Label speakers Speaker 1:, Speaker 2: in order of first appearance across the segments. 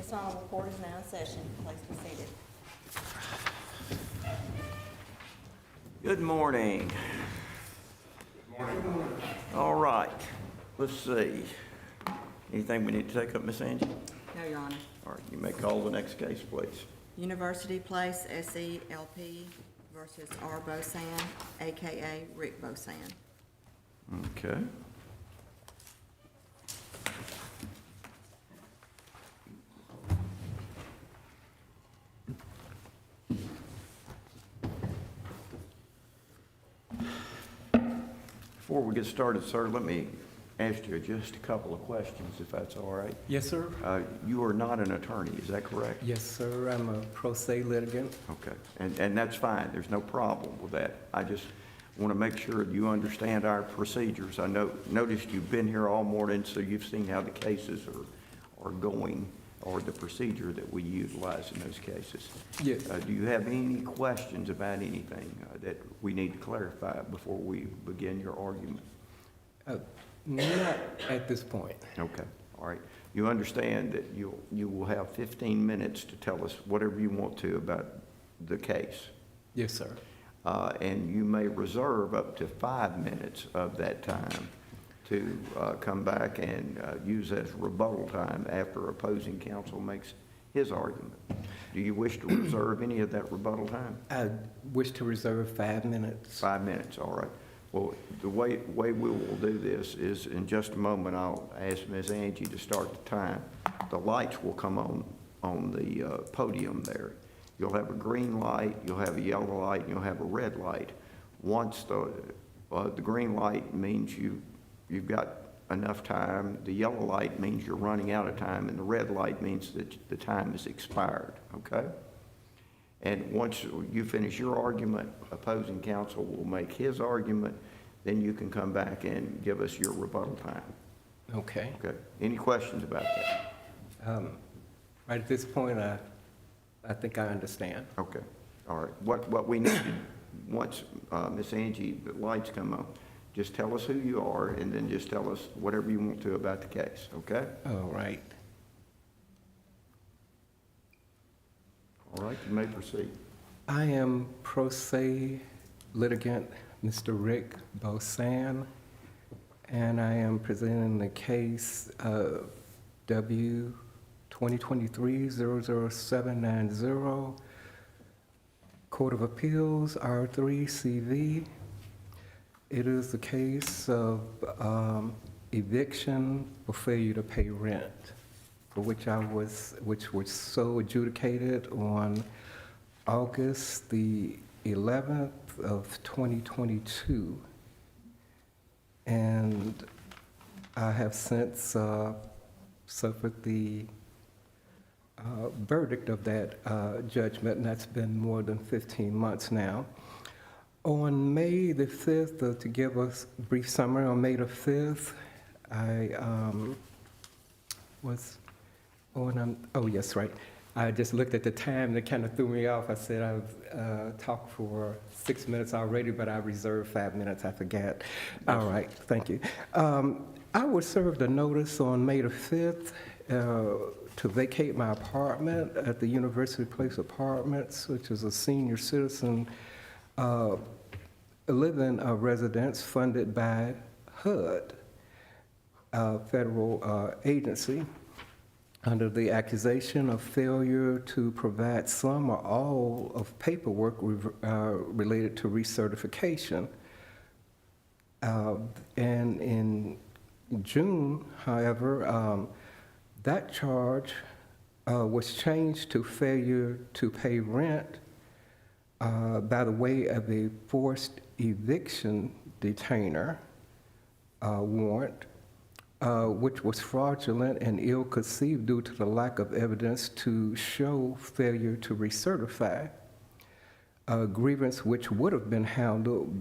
Speaker 1: This honorable court is now in session. Please be seated.
Speaker 2: Good morning. All right, let's see. Anything we need to take up, Miss Angie?
Speaker 1: No, Your Honor.
Speaker 2: All right, you may call the next case, please.
Speaker 1: University Place SELP versus R. Bosan, AKA Rick Bosan.
Speaker 2: Okay. Before we get started, sir, let me ask you just a couple of questions, if that's all right.
Speaker 3: Yes, sir.
Speaker 2: You are not an attorney, is that correct?
Speaker 3: Yes, sir. I'm a pro se litigant.
Speaker 2: Okay, and that's fine. There's no problem with that. I just want to make sure you understand our procedures. I noticed you've been here all morning, so you've seen how the cases are going, or the procedure that we utilize in those cases.
Speaker 3: Yes.
Speaker 2: Do you have any questions about anything that we need to clarify before we begin your argument?
Speaker 3: Not at this point.
Speaker 2: Okay, all right. You understand that you will have 15 minutes to tell us whatever you want to about the case.
Speaker 3: Yes, sir.
Speaker 2: And you may reserve up to 5 minutes of that time to come back and use as rebuttal time after opposing counsel makes his argument. Do you wish to reserve any of that rebuttal time?
Speaker 3: I wish to reserve 5 minutes.
Speaker 2: 5 minutes, all right. Well, the way we will do this is in just a moment, I'll ask Ms. Angie to start the time. The lights will come on the podium there. You'll have a green light, you'll have a yellow light, and you'll have a red light. Once the green light means you've got enough time, the yellow light means you're running out of time, and the red light means that the time is expired, okay? And once you finish your argument, opposing counsel will make his argument, then you can come back and give us your rebuttal time.
Speaker 3: Okay.
Speaker 2: Okay. Any questions about that?
Speaker 3: Right at this point, I think I understand.
Speaker 2: Okay. All right. What we need, once Miss Angie, the lights come on, just tell us who you are, and then just tell us whatever you want to about the case, okay?
Speaker 3: All right.
Speaker 2: All right, you may proceed.
Speaker 3: I am pro se litigant Mr. Rick Bosan, and I am presenting the case W 2023-00790, Court of Appeals, R3CV. It is the case of eviction for failure to pay rent, for which was so adjudicated on August the 11th of 2022. And I have since suffered the verdict of that judgment, and that's been more than 15 months now. On May the 5th, to give us a brief summary, on May the 5th, I was on, oh yes, right. I just looked at the time and it kind of threw me off. I said I've talked for 6 minutes already, but I reserved 5 minutes, I forgot. All right, thank you. I was served a notice on May the 5th to vacate my apartment at the University Place Apartments, which is a senior citizen living residence funded by HUD, a federal agency, under the accusation of failure to provide some or all of paperwork related to recertification. And in June, however, that charge was changed to failure to pay rent by the way of a forced eviction detainer warrant, which was fraudulent and ill-conceived due to the lack of evidence to show failure to recertify, a grievance which would have been handled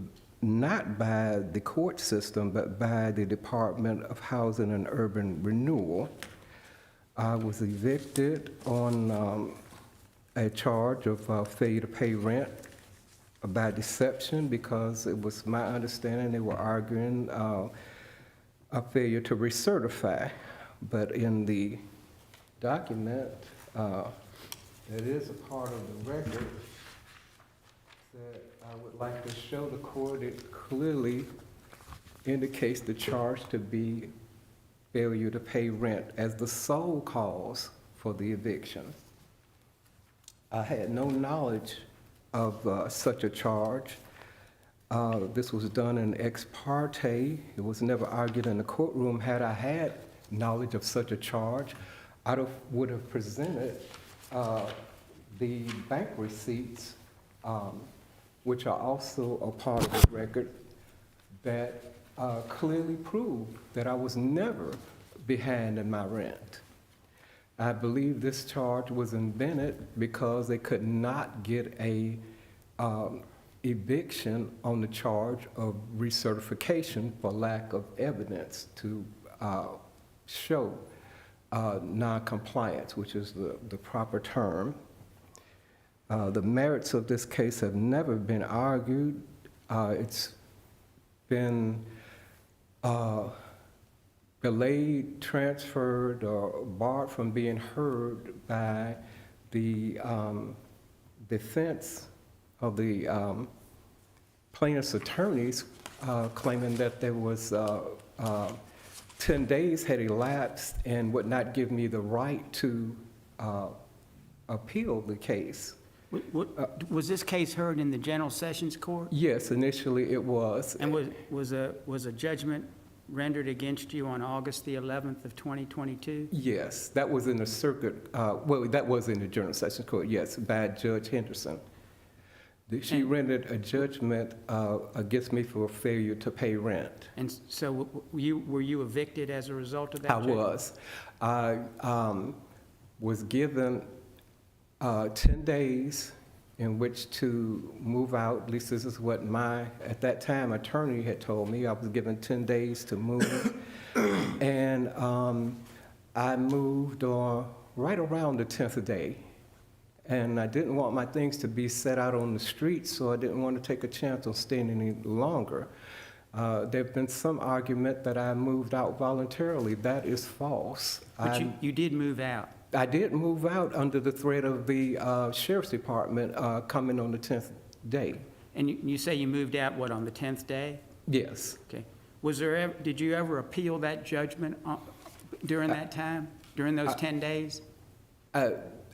Speaker 3: not by the court system, but by the Department of Housing and Urban Renewal. I was evicted on a charge of failure to pay rent by deception, because it was my understanding they were arguing a failure to recertify. But in the document that is a part of the record that I would like to show the court. It clearly indicates the charge to be failure to pay rent as the sole cause for the eviction. I had no knowledge of such a charge. This was done in ex parte. It was never argued in the courtroom. Had I had knowledge of such a charge, would have presented the bank receipts, which are also a part of the record, that clearly proved that I was never behind in my rent. I believe this charge was invented because they could not get a eviction on the charge of recertification for lack of evidence to show non-compliance, which is the proper term. The merits of this case have never been argued. It's been delayed, transferred, or barred from being heard by the defense of the plaintiff's attorneys, claiming that there was 10 days had elapsed and would not give me the right to appeal the case.
Speaker 4: Was this case heard in the General Sessions Court?
Speaker 3: Yes, initially it was.
Speaker 4: And was a judgment rendered against you on August the 11th of 2022?
Speaker 3: Yes, that was in the circuit, well, that was in the General Sessions Court, yes, by Judge Henderson. She rendered a judgment against me for failure to pay rent.
Speaker 4: And so were you evicted as a result of that?
Speaker 3: I was. I was given 10 days in which to move out. At least this is what my, at that time, attorney had told me. I was given 10 days to move. And I moved right around the 10th day. And I didn't want my things to be set out on the street, so I didn't want to take a chance on staying any longer. There have been some argument that I moved out voluntarily. That is false.
Speaker 4: But you did move out.
Speaker 3: I did move out under the threat of the Sheriff's Department coming on the 10th day.
Speaker 4: And you say you moved out, what, on the 10th day?
Speaker 3: Yes.
Speaker 4: Okay. Did you ever appeal that judgment during that time, during those 10 days?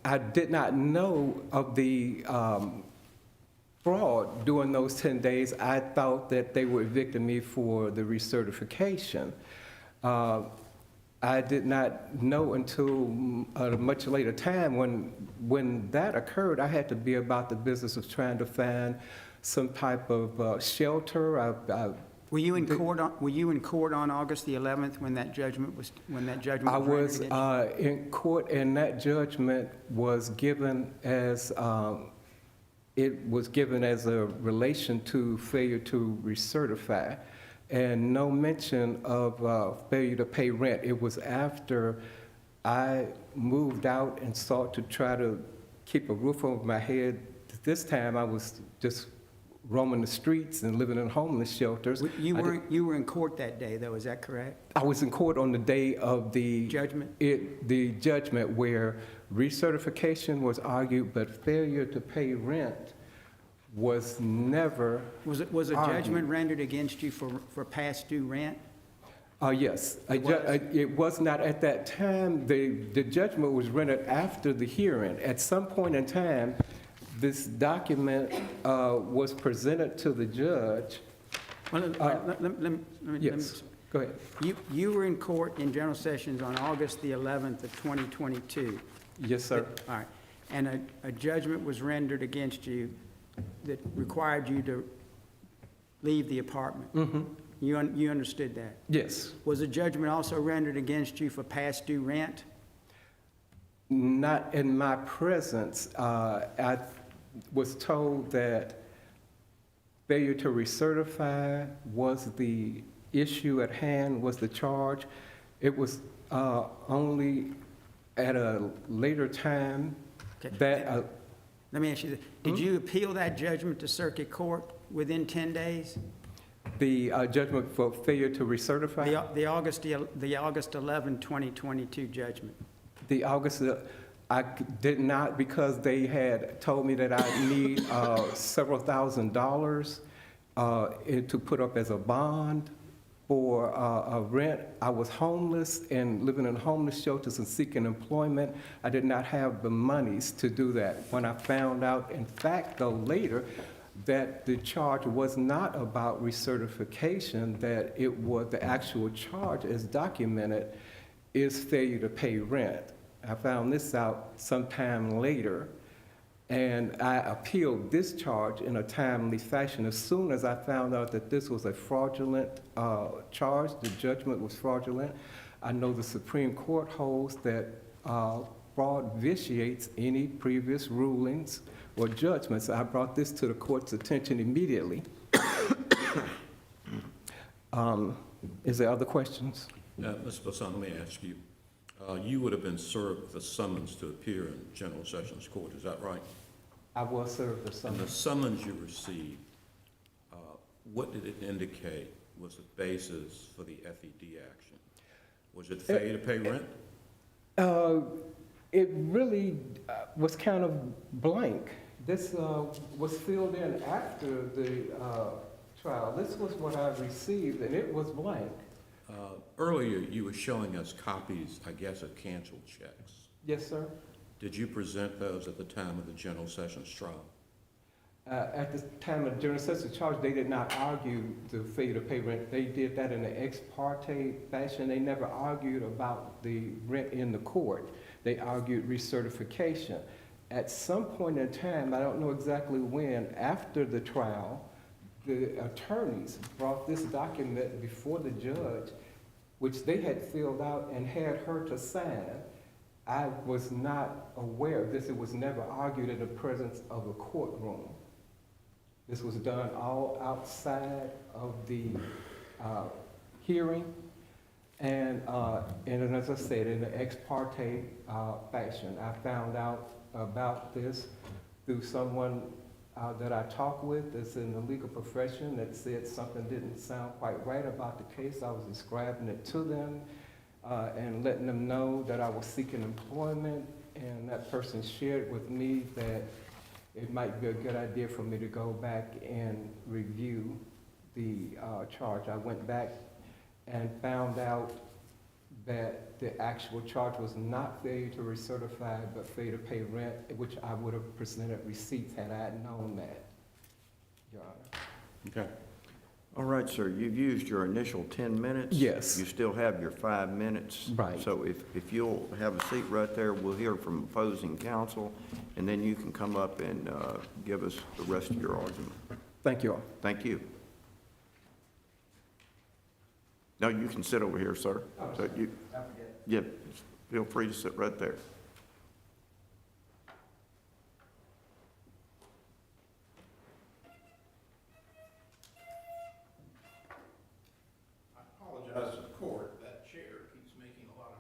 Speaker 3: I did not know of the fraud during those 10 days. I thought that they were evicting me for the recertification. I did not know until a much later time when that occurred. I had to be about the business of trying to find some type of shelter.
Speaker 4: Were you in court on August the 11th when that judgment was
Speaker 3: I was
Speaker 4: rendered?
Speaker 3: in court, and that judgment was given as a relation to failure to recertify, and no mention of failure to pay rent. It was after I moved out and sought to try to keep a roof over my head. This time I was just roaming the streets and living in homeless shelters.
Speaker 4: You were in court that day, though, is that correct?
Speaker 3: I was in court on the day of the
Speaker 4: Judgment?
Speaker 3: The judgment where recertification was argued, but failure to pay rent was never
Speaker 4: Was a
Speaker 3: argued.
Speaker 4: judgment rendered against you for past due rent?
Speaker 3: Yes.
Speaker 4: It was?
Speaker 3: It was not at that time. The judgment was rendered after the hearing. At some point in time, this document was presented to the judge.
Speaker 4: Well, let me.
Speaker 3: Yes, go ahead.
Speaker 4: You were in court in General Sessions on August the 11th of 2022.
Speaker 3: Yes, sir.
Speaker 4: All right. And a judgment was rendered against you that required you to leave the apartment.
Speaker 3: Mm-hmm.
Speaker 4: You understood that?
Speaker 3: Yes.
Speaker 4: Was a judgment also rendered against you for past due rent?
Speaker 3: Not in my presence. I was told that failure to recertify was the issue at hand, was the charge. It was only at a later time
Speaker 4: Okay.
Speaker 3: that...
Speaker 4: Let me ask you this. Did you appeal that judgment to circuit court within 10 days?
Speaker 3: the judgment for failure to recertify?
Speaker 4: The August 11, 2022 judgment?
Speaker 3: The August, I did not, because they had told me that I need several $1,000s to put up as a bond for a rent. I was homeless and living in homeless shelters and seeking employment. I did not have the monies to do that. When I found out, in fact, though, later, that the charge was not about recertification, that it was the actual charge as documented is failure to pay rent. I found this out sometime later, and I appealed this charge in a timely fashion. As soon as I found out that this was a fraudulent charge, the judgment was fraudulent. I know the Supreme Court holds that fraud vitiates any previous rulings or judgments. I brought this to the court's attention immediately. Is there other questions?
Speaker 5: Mr. Bosan, let me ask you. You would have been served with a summons to appear in General Sessions Court, is that right?
Speaker 3: I was served the
Speaker 5: And the
Speaker 3: summons.
Speaker 5: summons you received, what did it indicate was the basis for the FED action? Was it failure to pay rent?
Speaker 3: It really was kind of blank. This was filled in after the trial. This was what I received, and it was blank.
Speaker 5: Earlier, you were showing us copies, I guess, of canceled checks.
Speaker 3: Yes, sir.
Speaker 5: Did you present those at the time of the General Sessions trial?
Speaker 3: At the time of the general session charge, they did not argue the failure to pay rent. They did that in an ex parte fashion. They never argued about the rent in the court. They argued recertification. At some point in time, I don't know exactly when, after the trial, the attorneys brought this document before the judge, which they had filled out and had her to sign. I was not aware of this. It was never argued in the presence of a courtroom. This was done all outside of the hearing, and as I said, in an ex parte fashion. I found out about this through someone that I talked with that's in the legal profession that said something didn't sound quite right about the case. I was describing it to them and letting them know that I was seeking employment, and that person shared with me that it might be a good idea for me to go back and review the charge. I went back and found out that the actual charge was not failure to recertify, but failure to pay rent, which I would have presented receipts had I known that, Your Honor.
Speaker 5: Okay.
Speaker 2: All right, sir, you've used your initial 10 minutes.
Speaker 3: Yes.
Speaker 2: You still have your 5 minutes.
Speaker 3: Right.
Speaker 2: So if you'll have a seat right there, we'll hear from opposing counsel, and then you can come up and give us the rest of your argument.
Speaker 3: Thank you all.
Speaker 2: Thank you. No, you can sit over here, sir. So you, yeah, feel free to sit right there.
Speaker 6: I apologize to the court, that chair keeps making a lot of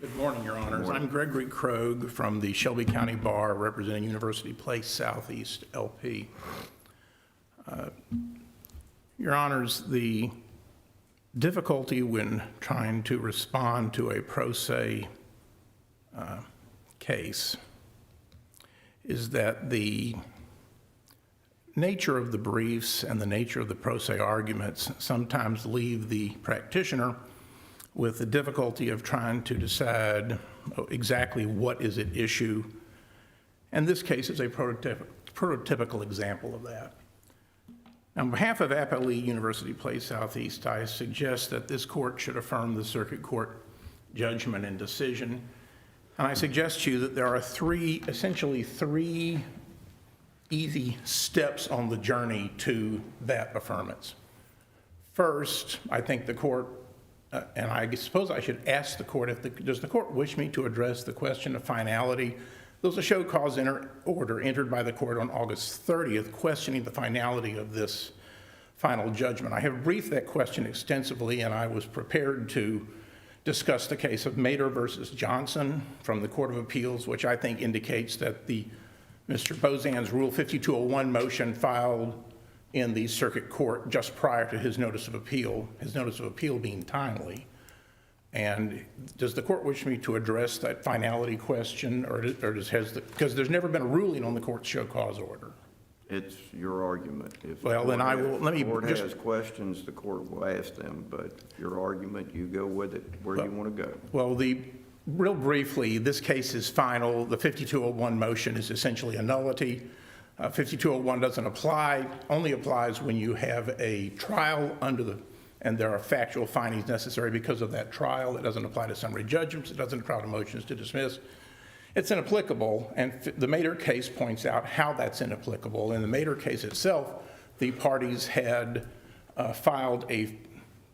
Speaker 6: noise. Good morning, Your Honors. I'm Gregory Krogh from the Shelby County Bar, representing University Place Southeast LP. Your Honors, the difficulty when trying to respond to a pro se case is that the nature of the briefs and the nature of the pro se arguments sometimes leave the practitioner with the difficulty of trying to decide exactly what is at issue. And this case is a prototypical example of that. On behalf of Appalachia University Place Southeast, I suggest that this court should affirm the circuit court judgment and decision. And I suggest to you that there are essentially three easy steps on the journey to that affirmance. First, I think the court, and I suppose I should ask the court, does the court wish me to address the question of finality? There was a show cause order entered by the court on August 30th questioning the finality of this final judgment. I have briefed that question extensively, and I was prepared to discuss the case of Mader versus Johnson from the Court of Appeals, which I think indicates that Mr. Bosan's Rule 5201 motion filed in the circuit court just prior to his notice of appeal being timely, And does the court wish me to address that finality question, or because there's never been a ruling on the court's show cause order?
Speaker 2: It's your argument. If
Speaker 6: Well, then I will- let me
Speaker 2: If the court
Speaker 6: just-
Speaker 2: has questions, the court will ask them, but your argument, you go with it where you want to go.
Speaker 6: Well, real briefly, this case is final. The 5201 motion is essentially a nullity. 5201 doesn't apply, only applies when you have a trial and there are factual findings necessary because of that trial. It doesn't apply to summary judgments. It doesn't apply to motions to dismiss. It's inapplicable, and the Mater case points out how that's inapplicable. In the Mater case itself, the parties had filed a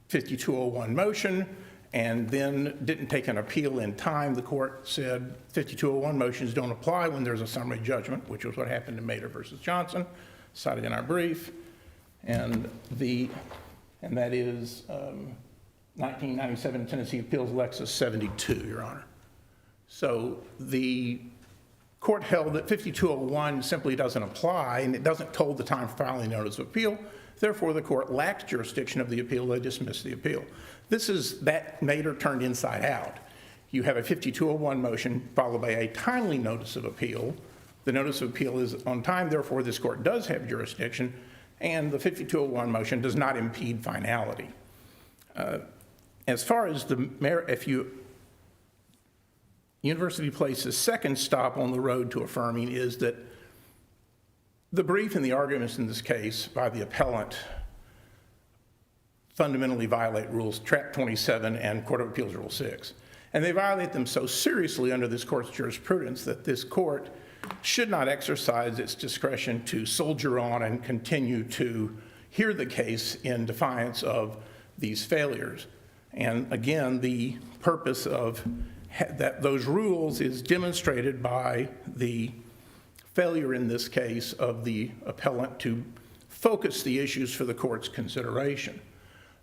Speaker 6: 5201 motion and then didn't take an appeal in time. The court said 5201 motions don't apply when there's a summary judgment, which was what happened in Mater versus Johnson, cited in our brief. And that is 1997 Tennessee Appeals Lexus 72, Your Honor. So the court held that 5201 simply doesn't apply, and it doesn't toll the time for filing notice of appeal. Therefore, the court lacks jurisdiction of the appeal. They dismiss the appeal. This is that Mater turned inside out. You have a 5201 motion followed by a timely notice of appeal. The notice of appeal is on time. Therefore, this court does have jurisdiction, and the 5201 motion does not impede finality. As far as University Place's second stop on the road to affirming is that the brief and the arguments in this case by the appellant fundamentally violate rules Trap 27 and Court of Appeals Rule 6. And they violate them so seriously under this court's jurisprudence that this court should not exercise its discretion to soldier on and continue to hear the case in defiance of these failures. And again, the purpose of those rules is demonstrated by the failure in this case of the appellant to focus the issues for the court's consideration.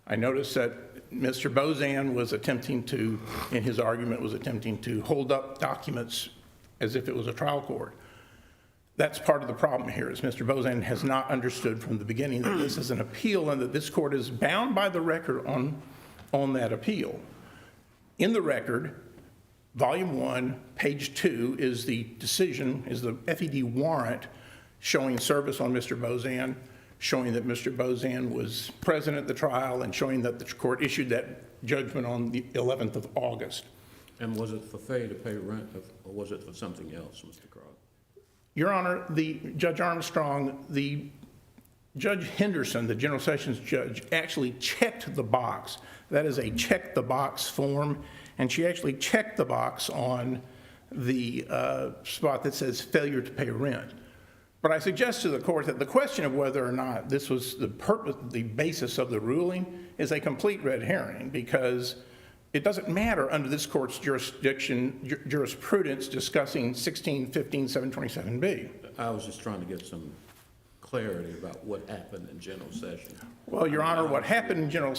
Speaker 6: I noticed that Mr. Bosan was attempting to, in his argument, was attempting to hold up documents as if it was a trial court. That's part of the problem here, is Mr. Bosan has not understood from the beginning that this is an appeal and that this court is bound by the record on that appeal. In the record, Volume 1, page 2 is the decision, is the FED warrant showing service on Mr. Bosan, showing that Mr. Bosan was present at the trial, and showing that the court issued that judgment on the 11th of August.
Speaker 5: And was it for failure to pay rent, or was it for something else, Mr. Crowder?
Speaker 6: Your Honor, Judge Armstrong, the Judge Henderson, the General Sessions judge, actually checked the box. That is a check the box form, and she actually checked the box on the spot that says failure to pay rent. But I suggest to the court that the question of whether or not this was the basis of the ruling is a complete red herring, because it doesn't matter under this court's jurisprudence discussing 1615 727B.
Speaker 5: I was just trying to get some clarity about what happened in General Sessions.
Speaker 6: Well, Your Honor, what happened in General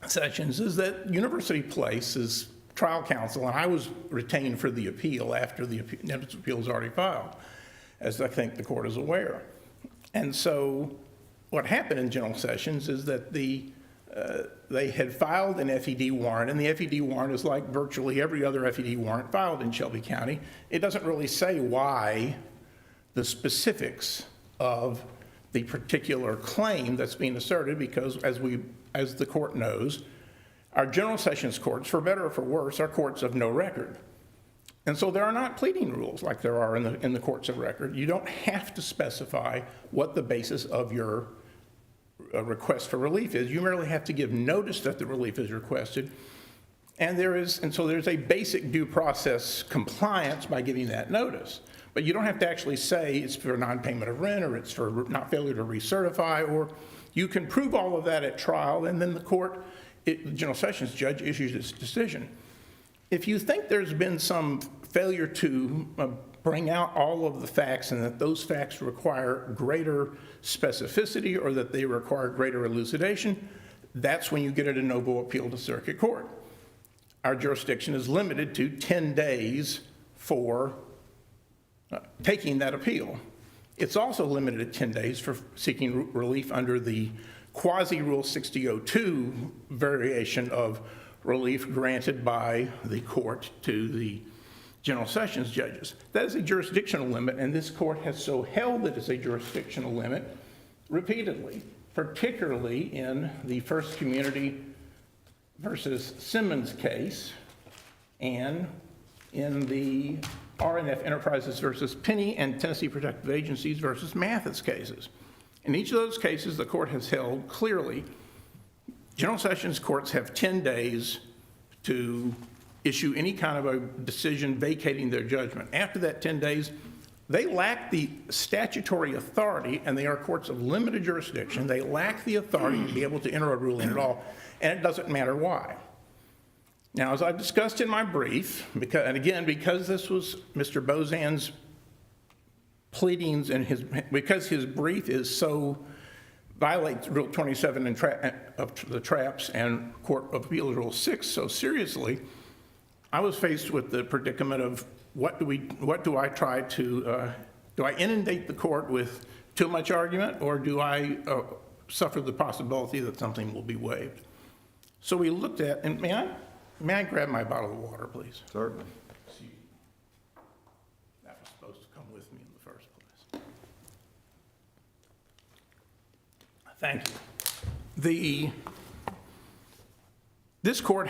Speaker 6: Sessions is that University Place's trial counsel, and I was retained for the appeal after the notice of appeal was already filed, as I think the court is aware. And so what happened in General Sessions is that they had filed an FED warrant, and the FED warrant is like virtually every other FED warrant filed in Shelby County. It doesn't really say why the specifics of the particular claim that's being asserted, because as the court knows, our General Sessions courts, for better or for worse, are courts of no record. And so there are not pleading rules like there are in the courts of record. You don't have to specify what the basis of your request for relief is. You merely have to give notice that the relief is requested. And so there's a basic due process compliance by giving that notice. But you don't have to actually say it's for non-payment of rent, or it's for not failure to recertify, or you can prove all of that at trial, and then the General Sessions judge issues its decision. If you think there's been some failure to bring out all of the facts, and that those facts require greater specificity or that they require greater elucidation, that's when you get a de novo appeal to circuit court. Our jurisdiction is limited to 10 days for taking that appeal. It's also limited to 10 days for seeking relief under the quasi-Rule 6002 variation of relief granted by the court to the General Sessions judges. That is a jurisdictional limit, and this court has so held that it's a jurisdictional limit repeatedly, particularly in the First Community versus Simmons case and in the RNF Enterprises versus Penny and Tennessee Protective Agencies versus Mathis cases. In each of those cases, the court has held clearly General Sessions courts have 10 days to issue any kind of a decision vacating their judgment. After that 10 days, they lack the statutory authority, and they are courts of limited jurisdiction. They lack the authority to be able to enter a ruling at all, and it doesn't matter why. Now, as I've discussed in my brief, because this was Mr. Bosan's pleadings and because his brief is so violates Rule 27 of the traps and Court of Appeals Rule 6 so seriously, I was faced with the predicament of do I try to, do I inundate the court with too much argument, or do I suffer the possibility that something will be waived? So we looked at, and may I grab my bottle of water, please?
Speaker 2: Certainly.
Speaker 6: That was supposed to come with me in the first place. Thank you. The Court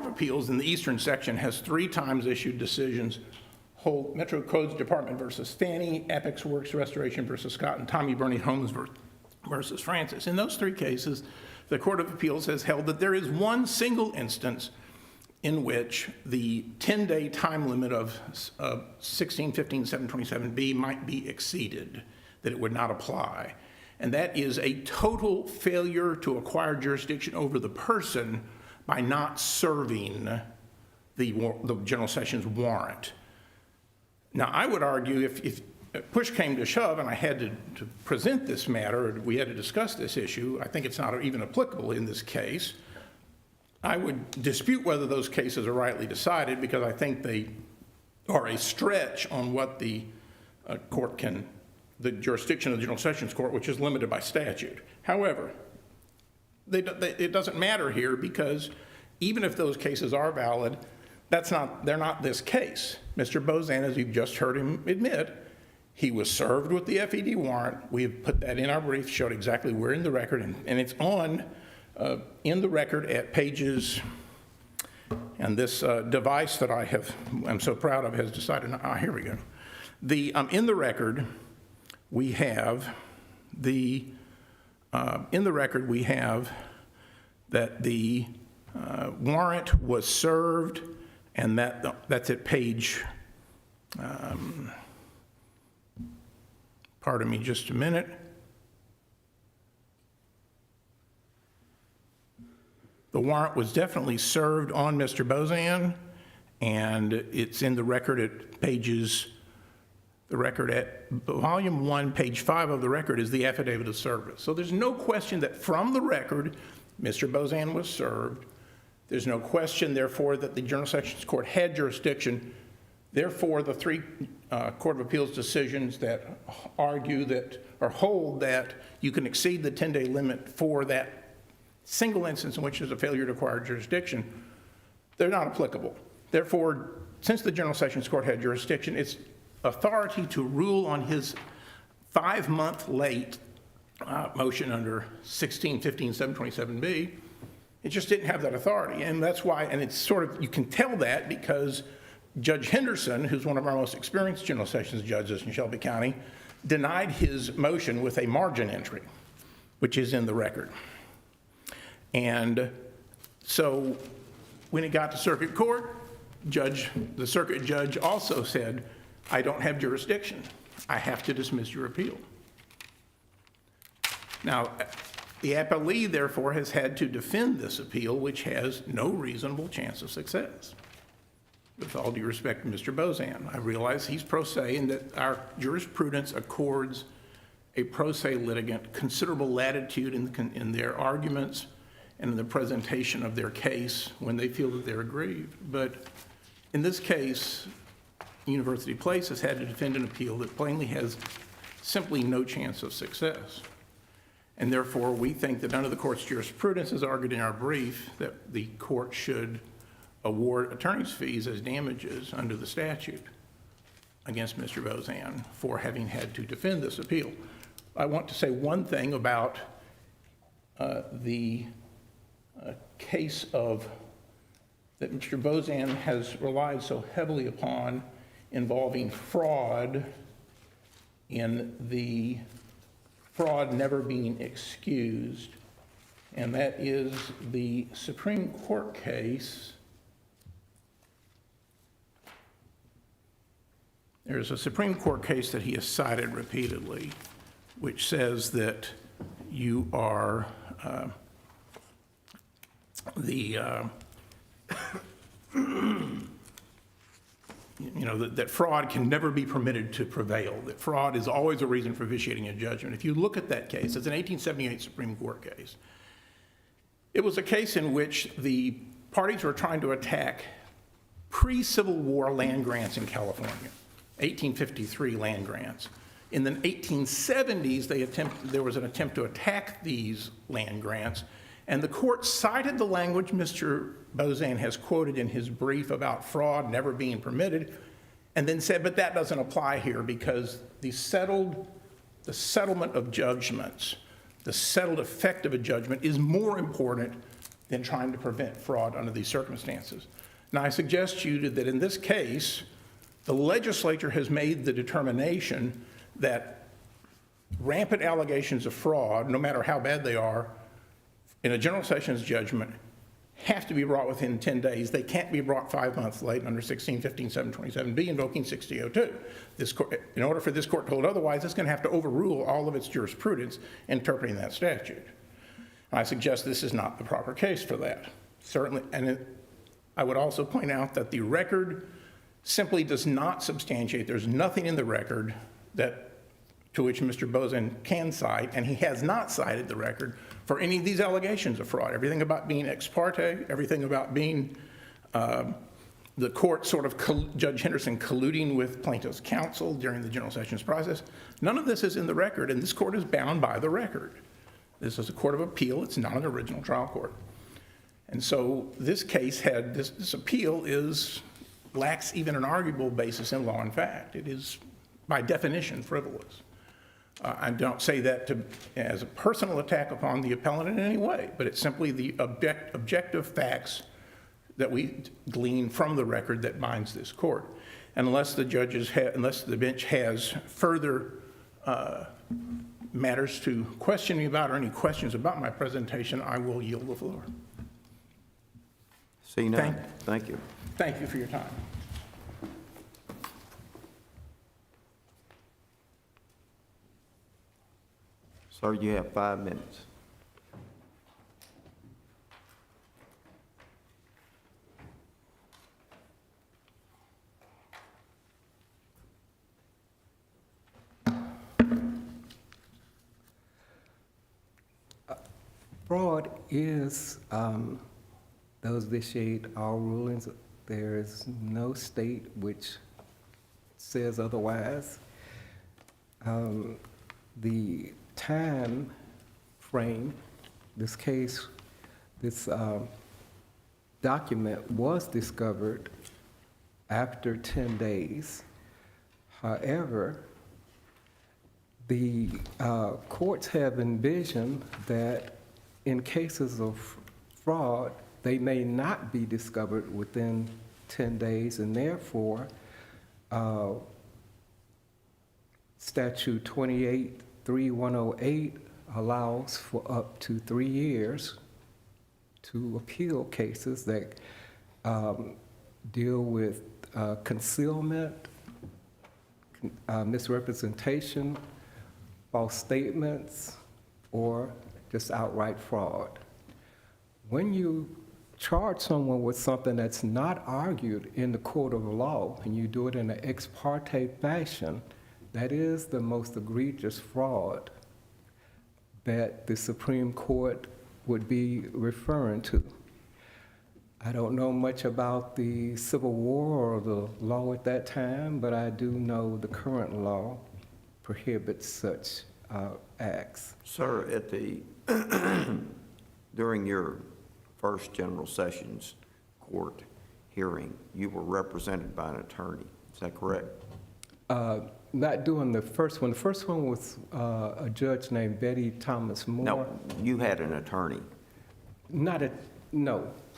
Speaker 6: of Appeals in the Eastern Section has 3 times issued decisions: Metro Codes Department versus Fannie, Apex Works Restoration versus Scott, and Tommy Burney Homes versus Francis. In those 3 cases, the Court of Appeals has held that there is one single instance in which the 10-day time limit of 1615-727B might be exceeded, that it would not apply. And that is a total failure to acquire jurisdiction over the person by not serving the General Sessions warrant. Now, I would argue if push came to shove and I had to present this matter, or we had to discuss this issue, I think it's not even applicable in this case. I would dispute whether those cases are rightly decided, because I think they are a stretch on what the court can, the jurisdiction of the General Sessions Court, which is limited by statute. However, it doesn't matter here, because even if those cases are valid, they're not this case. Mr. Bosan, as you've just heard him admit, he was served with the FED warrant. We have put that in our brief, showed exactly where in the record, and it's on in the record at pages, and this device that I'm so proud of has decided, here we go. In the record, we have that the warrant was served, and that's at page, pardon me just a minute. The warrant was definitely served on Mr. Bosan, and it's in the record at pages, the record at volume 1, page 5 of the record is the affidavit of service. So there's no question that from the record, Mr. Bosan was served. There's no question, therefore, that the General Sessions Court had jurisdiction. Therefore, the 3 Court of Appeals decisions that argue that, or hold that you can exceed the 10-day limit for that single instance in which there's a failure to acquire jurisdiction, they're not applicable. Therefore, since the General Sessions Court had jurisdiction, its authority to rule on his 5-month late motion under 1615-727B, it just didn't have that authority. And that's why, and it's sort of, you can tell that because Judge Henderson, who's one of our most experienced General Sessions judges in Shelby County, denied his motion with a margin entry, which is in the record. And so when it got to circuit court, the circuit judge also said, I don't have jurisdiction. I have to dismiss your appeal. Now, the appellee, therefore, has had to defend this appeal, which has no reasonable chance of success. With all due respect to Mr. Bosan, I realize he's pro se and that our jurisprudence accords a pro se litigant considerable latitude in their arguments and in the presentation of their case when they feel that they're aggrieved. But in this case, University Place has had to defend an appeal that plainly has simply no chance of success. And therefore, we think that under the court's jurisprudence, as argued in our brief, that the court should award attorney's fees as damages under the statute against Mr. Bosan for having had to defend this appeal. I want to say one thing about the case of that Mr. Bosan has relied so heavily upon involving fraud in the fraud never being excused, and that is the Supreme Court case. There's a Supreme Court case that he has cited repeatedly, which says that you are that fraud can never be permitted to prevail, that fraud is always a reason for vitiating a judgment. If you look at that case, it's an 1878 Supreme Court case. It was a case in which the parties were trying to attack pre-Civil War land grants in California, 1853 land grants. In the 1870s, there was an attempt to attack these land grants, and the court cited the language Mr. Bosan has quoted in his brief about fraud never being permitted, and then said, but that doesn't apply here because the settlement of judgments, the settled effect of a judgment is more important than trying to prevent fraud under these circumstances. Now, I suggest to you that in this case, the legislature has made the determination that rampant allegations of fraud, no matter how bad they are, in a general sessions judgment, have to be brought within 10 days. They can't be brought 5 months late under 1615-727B, invoking 6002. This court, in order for this court to hold otherwise, it's going to have to overrule all of its jurisprudence interpreting that statute. I suggest this is not the proper case for that. Certainly, and I would also point out that the record simply does not substantiate. There's nothing in the record to which Mr. Bosan can cite, and he has not cited the record for any of these allegations of fraud. Everything about being ex parte, everything about being the court sort of, Judge Henderson colluding with plaintiff's counsel during the general sessions process. None of this is in the record, and this court is bound by the record. This is a court of appeal. It's not an original trial court. And so this case had, this appeal lacks even an arguable basis in law and fact. It is, by definition, frivolous. I don't say that as a personal attack upon the appellant in any way, but it's simply the objective facts that we glean from the record that binds this court. And unless the bench has further matters to question me about or any questions about my presentation, I will yield the floor.
Speaker 2: See none. Thank you.
Speaker 6: Thank you for your time.
Speaker 2: Sir, you have 5 minutes.
Speaker 3: Fraud is, those vitiate all rulings. There is no state which says otherwise. The time frame, this document was discovered after 10 days. However, the courts have envisioned that in cases of fraud, they may not be discovered within 10 days, and therefore, Statute 28-3108 allows for up to 3 years to appeal cases that deal with concealment, misrepresentation, false statements, or just outright fraud. When you charge someone with something that's not argued in the court of law, and you do it in an ex parte fashion, that is the most egregious fraud that the Supreme Court would be referring to. I don't know much about the Civil War or the law at that time, but I do know the current law prohibits such acts.
Speaker 2: Sir, at the, during your first general sessions court hearing, you were represented by an attorney. Is that correct?
Speaker 3: Not doing the first one. The first one was a judge named Betty Thomas Moore.
Speaker 2: No, you had an attorney.
Speaker 3: No.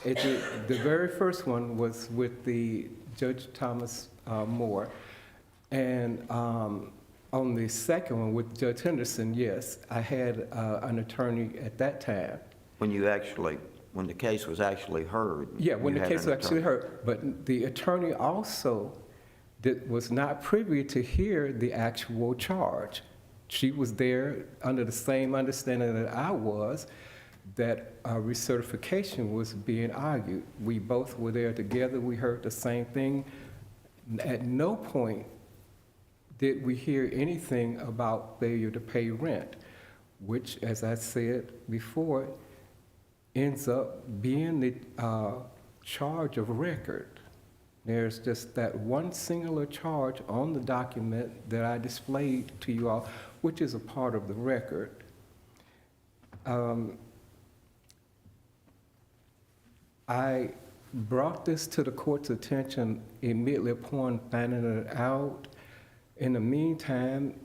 Speaker 3: The very first one was with the Judge Thomas Moore. And on the second one with Judge Henderson, yes, I had an attorney at that time.
Speaker 2: When the case was actually heard?
Speaker 3: Yeah, when
Speaker 2: you
Speaker 3: the
Speaker 2: had
Speaker 3: case
Speaker 2: an
Speaker 3: was actually
Speaker 2: attorney.
Speaker 3: heard. But the attorney also was not privy to hear the actual charge. She was there under the same understanding that I was, that recertification was being argued. We both were there together. We heard the same thing. At no point did we hear anything about failure to pay rent, which, as I said before, ends up being the charge of record. There's just that one singular charge on the document that I displayed to you all, which is a part of the record. I brought this to the court's attention immediately upon finding it out. In the meantime,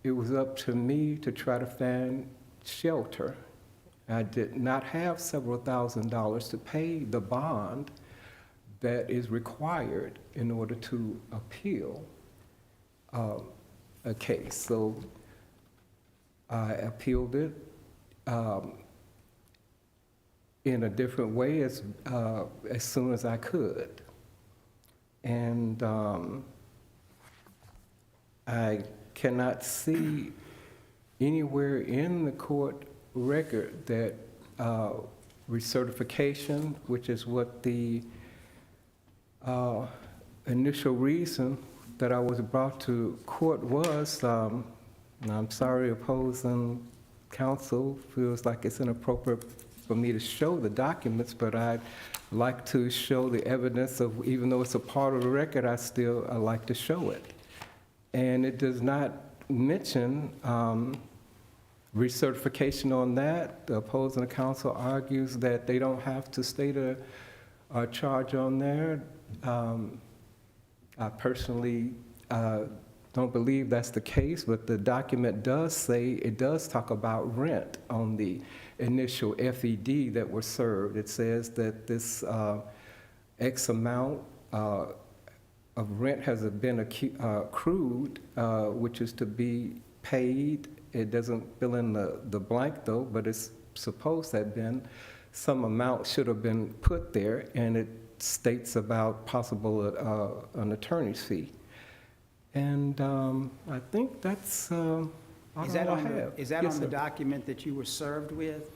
Speaker 3: it was up to me to try to find shelter. I did not have several $1,000s to pay the bond that is required in order to appeal a case. So I appealed it in a different way as soon as I could. And I cannot see anywhere in the court record that recertification, which is what the initial reason that I was brought to court was, and I'm sorry opposing counsel feels like it's inappropriate for me to show the documents, but I'd like to show the evidence of, even though it's a part of the record, I like to show it. And it does not mention recertification on that. The opposing counsel argues that they don't have to state a charge on there. I personally don't believe that's the case, but the document does say, it does talk about rent on the initial FED that was served. It says that this X amount of rent has been accrued, which is to be paid. It doesn't fill in the blank though, but it's supposed to have been, some amount should have been put there, and it states about possible an attorney's fee. And I think that's all I have.
Speaker 4: Is that
Speaker 3: Yes,
Speaker 4: on the
Speaker 3: sir.
Speaker 4: document that you were served with?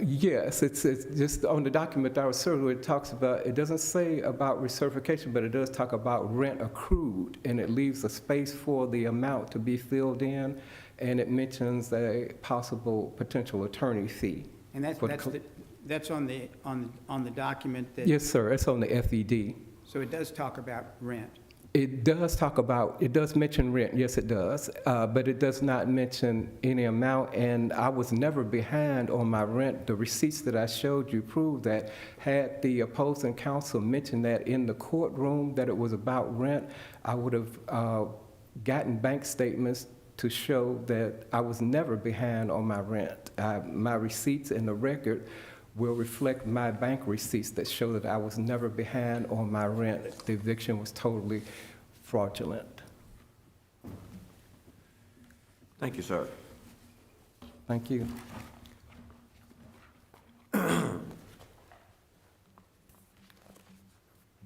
Speaker 3: Yes, it's just on the document that I was served with, it talks about, it doesn't say about recertification, but it does talk about rent accrued, and it leaves a space for the amount to be filled in, and it mentions a possible potential attorney fee.
Speaker 4: And that's on the document that?
Speaker 3: Yes, sir, it's on the FED.
Speaker 4: So it does talk about rent?
Speaker 3: It does mention rent, yes it does, but it does not mention any amount, and I was never behind on my rent. The receipts that I showed you prove that. Had the opposing counsel mentioned that in the courtroom that it was about rent, I would have gotten bank statements to show that I was never behind on my rent. My receipts in the record will reflect my bank receipts that show that I was never behind on my rent. The eviction was totally fraudulent.
Speaker 2: Thank you, sir.
Speaker 3: Thank you.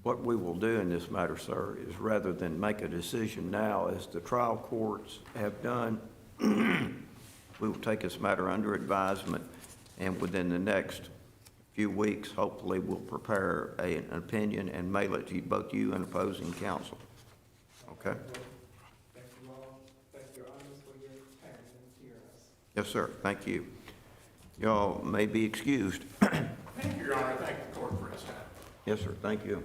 Speaker 2: What we will do in this matter, sir, is rather than make a decision now, as the trial courts have done, we will take this matter under advisement, and within the next few weeks, hopefully, we'll prepare an opinion and mail it to both you and opposing counsel. Okay?
Speaker 3: Thank you all. Thank your honors for your time and hearing us.
Speaker 2: Yes, sir. Thank you. Y'all may be excused.
Speaker 6: Thank you, Your Honor. Thank the court for its time.
Speaker 2: Yes, sir. Thank you.